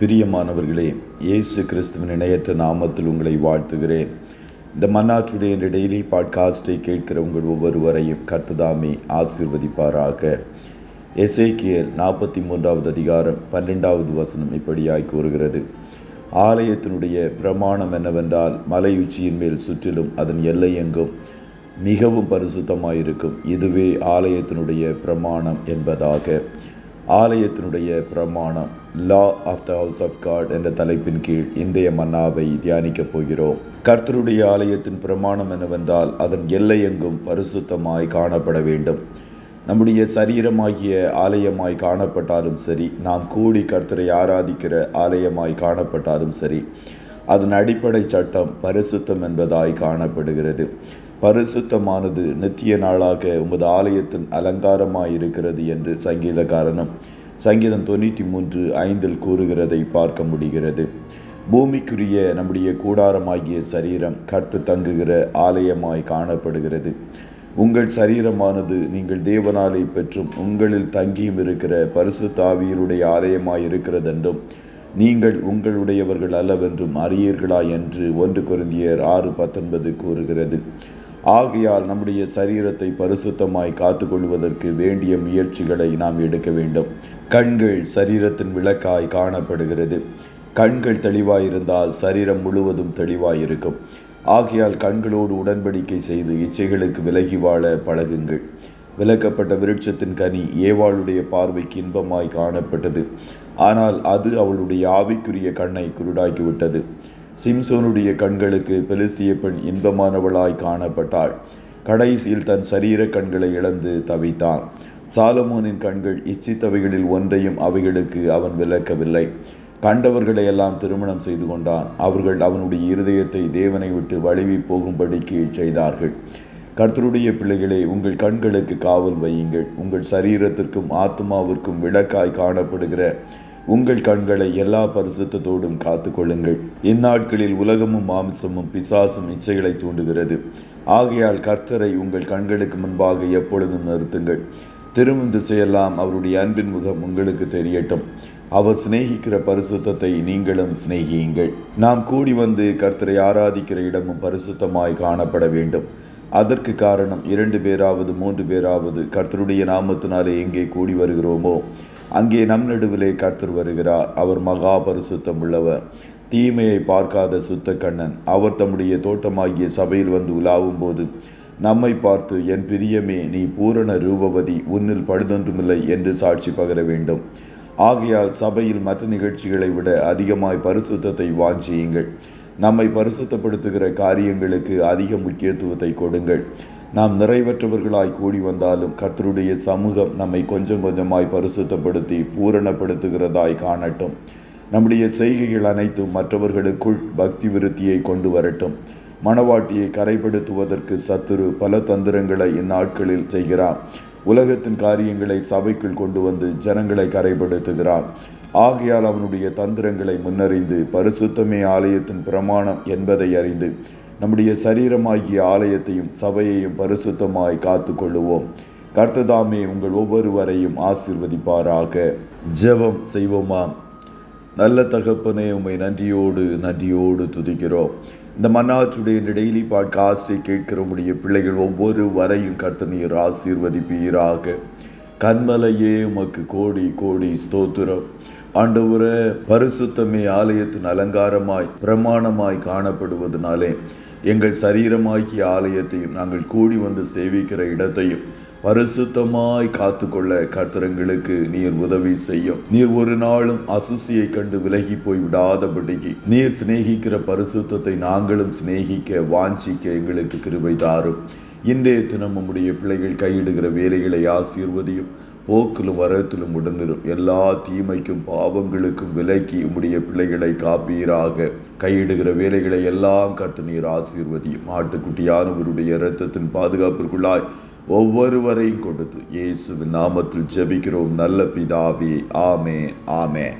பிரியமானவர்களே, இயேசு கிறிஸ்துவின் இணையற்ற நாமத்தில் உங்களை வாழ்த்துகிறேன். இந்த மன்னா டுடே என்ற டெய்லி பாட்காஸ்டை கேட்கிற உங்கள் ஒவ்வொருவரையும் கர்த்தர் ஆசீர்வதிப்பாராக. எசேக்கியேல் 43வது அதிகாரம் 12வது வசனம் இப்படியாய் கூறுகிறது: ஆலயத்தினுடைய பிரமாணம் என்னவென்றால், மலை உச்சியின் மேல் சுற்றிலும் அதன் எல்லை எங்கும் மிகவும் பரிசுத்தமாயிருக்கும். இதுவே ஆலயத்தினுடைய பிரமாணம் என்பதாக. ஆலயத்தினுடைய பிரமாணம், law of the house of God என்ற தலைப்பின் கீழ் இன்றைய மன்னாவை தியானிக்கப் போகிறோம். கர்த்தருடைய ஆலயத்தின் பிரமாணம் என்னவென்றால், அதன் எல்லை எங்கும் பரிசுத்தமாய் காணப்பட வேண்டும். நம்முடைய சரீரமாகிய ஆலயமாய் காணப்பட்டாலும் சரி, நாம் கூடி கர்த்தரை ஆராதிக்கிற ஆலயமாய் காணப்பட்டாலும் சரி, அதன் அடிப்படை சட்டம் பரிசுத்தம் என்பதாய் காணப்படுகிறது. பரிசுத்தமானது நித்திய நாளாக உமது ஆலயத்தின் அலங்காரமாயிருக்கிறது என்று சங்கீதக்காரனும் சங்கீதம் 93:5 கூறுகிறதை பார்க்க முடிகிறது. பூமிக்குரிய நம்முடைய கூடாரமாகிய சரீரம் கர்த்தர் தங்குகிற ஆலயமாய் காணப்படுகிறது. உங்கள் சரீரமானது நீங்கள் தேவனாலே பெற்றும் உங்களில் தங்கியும் இருக்கிற பரிசுத்த ஆவியருடைய ஆலயமாய் இருக்கிறதென்றும், நீங்கள் உங்களுடையவர்கள் அல்லவென்றும் அறியீர்களா என்று 1 கொரிந்தியர் 6:19 கூறுகிறது. ஆகையால் நம்முடைய சரீரத்தை பரிசுத்தமாய் காத்துக்கொள்வதற்கு வேண்டிய முயற்சிகளை நாம் எடுக்க வேண்டும். கண்கள் சரீரத்தின் விளக்காய் காணப்படுகிறது. கண்கள் தெளிவாயிருந்தால் சரீரம் முழுவதும் தெளிவாயிருக்கும். ஆகையால் கண்களோடு உடன்படிக்கை செய்து இச்சைகளுக்கு விலகி வாழ பழகுங்கள். விலக்கப்பட்ட விருட்சத்தின் கனி ஏவாளுடைய பார்வைக்கு இன்பமாய் காணப்பட்டது, ஆனால் அது அவளுடைய ஆவிக்குரிய கண்ணை குருடாக்கிவிட்டது. சிம்சோனுடைய கண்களுக்கு பெலிஸ்திய பெண் இன்பமானவளாய் காணப்பட்டாள். கடைசியில் தன் சரீர கண்களை இழந்து தவித்தான். சாலமோனின் கண்கள் இச்சித்தவைகளில் ஒன்றையும் அவைகளுக்கு அவன் விலக்கவில்லை. கண்டவர்களை எல்லாம் திருமணம் செய்து கொண்டான். அவர்கள் அவனுடைய இருதயத்தை தேவனை விட்டு வழுவி போகும்படிக்கு செய்தார்கள். கர்த்தருடைய பிள்ளைகளே, உங்கள் கண்களுக்கு காவல் வையுங்கள். உங்கள் சரீரத்திற்கும் ஆத்மாவிற்கும் விளக்காய் காணப்படுகிற உங்கள் கண்களை எல்லா பரிசுத்தத்தோடும் காத்து கொள்ளுங்கள். இந்நாட்களில் உலகமும் மாம்சமும் பிசாசும் இச்சைகளை தூண்டுகிறது. ஆகையால் கர்த்தரை உங்கள் கண்களுக்கு முன்பாக எப்பொழுதும் நிறுத்துங்கள். திரும்பும் திசையெல்லாம் அவருடைய அன்பின் முகம் உங்களுக்கு தெரியட்டும். அவர் சிநேகிக்கிற பரிசுத்தத்தை நீங்களும் சிநேகியுங்கள். நாம் கூடி வந்து கர்த்தரை ஆராதிக்கிற இடமும் பரிசுத்தமாய் காணப்பட வேண்டும். அதற்கு காரணம், 2 பேராவது 3 பேராவது கர்த்தருடைய நாமத்தினாலே எங்கே கூடி வருகிறோமோ அங்கே நம் நடுவிலே கர்த்தர் வருகிறார். அவர் மகா பரிசுத்தம் உள்ளவர், தீமையை பார்க்காத சுத்த கண்ணன். அவர் தம்முடைய தோட்டமாகிய சபையில் வந்து உலாவும் போது நம்மை பார்த்து, என் பிரியமே, நீ பூரண ரூபவதி, உன்னில் பழுதொன்றுமில்லை என்று சாட்சி பகர வேண்டும். ஆகையால் சபையில் மற்ற நிகழ்ச்சிகளை விட அதிகமாய் பரிசுத்தத்தை வாஞ்சியுங்கள். நம்மை பரிசுத்தப்படுத்துகிற காரியங்களுக்கு அதிக முக்கியத்துவத்தை கொடுங்கள். நாம் நிறைவேற்றவர்களாய் கூடி வந்தாலும் கர்த்தருடைய சமூகம் நம்மை கொஞ்சம் கொஞ்சமாய் பரிசுத்தப்படுத்தி பூரணப்படுத்துகிறதாய் காணட்டும். நம்முடைய செய்கைகள் அனைத்தும் மற்றவர்களுக்குள் பக்தி விருத்தியை கொண்டு வரட்டும். மணவாட்டியை கரைப்படுத்துவதற்கு சத்துரு பல தந்திரங்களை இந்நாட்களில் செய்கிறான். உலகத்தின் காரியங்களை சபைக்குள் கொண்டு வந்து ஜனங்களை கரைப்படுத்துகிறான். ஆகையால் அவனுடைய தந்திரங்களை முன்னறிந்து பரிசுத்தமே ஆலயத்தின் பிரமாணம் என்பதை அறிந்து நம்முடைய சரீரமாகிய ஆலயத்தையும் சபையையும் பரிசுத்தமாய் காத்து கொள்ளுவோம். கர்த்தர் உங்கள் ஒவ்வொருவரையும் ஆசீர்வதிப்பாராக. ஜெபம் செய்வோமா? நல்ல தகப்பனே, உம்மை நன்றியோடு துதிக்கிறோம். இந்த மன்னா டுடே என்ற டெய்லி பாட்காஸ்டை கேட்கிற உம்முடைய பிள்ளைகள் ஒவ்வொருவரையும் கர்த்தர் நீர் ஆசீர்வதிப்பீராக. கன்மலையே, உமக்கு கோடி கோடி ஸ்தோத்திரம். ஆண்டவரே, பரிசுத்தமே ஆலயத்தின் அலங்காரமாய் பிரமாணமாய் காணப்படுவதனாலே எங்கள் சரீரமாகிய ஆலயத்தையும் நாங்கள் கூடி வந்து சேவிக்கிற இடத்தையும் பரிசுத்தமாய் காத்துக்கொள்ள கர்த்தரங்களுக்கு நீர் உதவி செய்யும். நீர் ஒரு நாளும் அசுசியை கண்டு விலகி போய் விடாதபடிக்கு நீர் சிநேகிக்கிற பரிசுத்தத்தை நாங்களும் சிநேகிக்க வாஞ்சிக்க எங்களுக்கு கிருபை தாரும். இன்றைய தினம் நம்முடைய பிள்ளைகள் கையிடுகிற வேலைகளை ஆசீர்வதியும். போக்கிலும் வரத்திலும் உடனிரும். எல்லா தீமைக்கும் பாவங்களுக்கும் விலக்கி உம்முடைய பிள்ளைகளை காப்பீராக. கையிடுகிற வேலைகளை எல்லாம் கர்த்தர் நீர் ஆசீர்வதியும். ஆட்டுக்குட்டியானவருடைய இரத்தத்தின் பாதுகாப்பிற்குள்ளாய் ஒவ்வொருவரையும் கொடுத்து இயேசுவின் நாமத்தில் ஜெபிக்கிறோம் நல்ல பிதாவே. ஆமென்.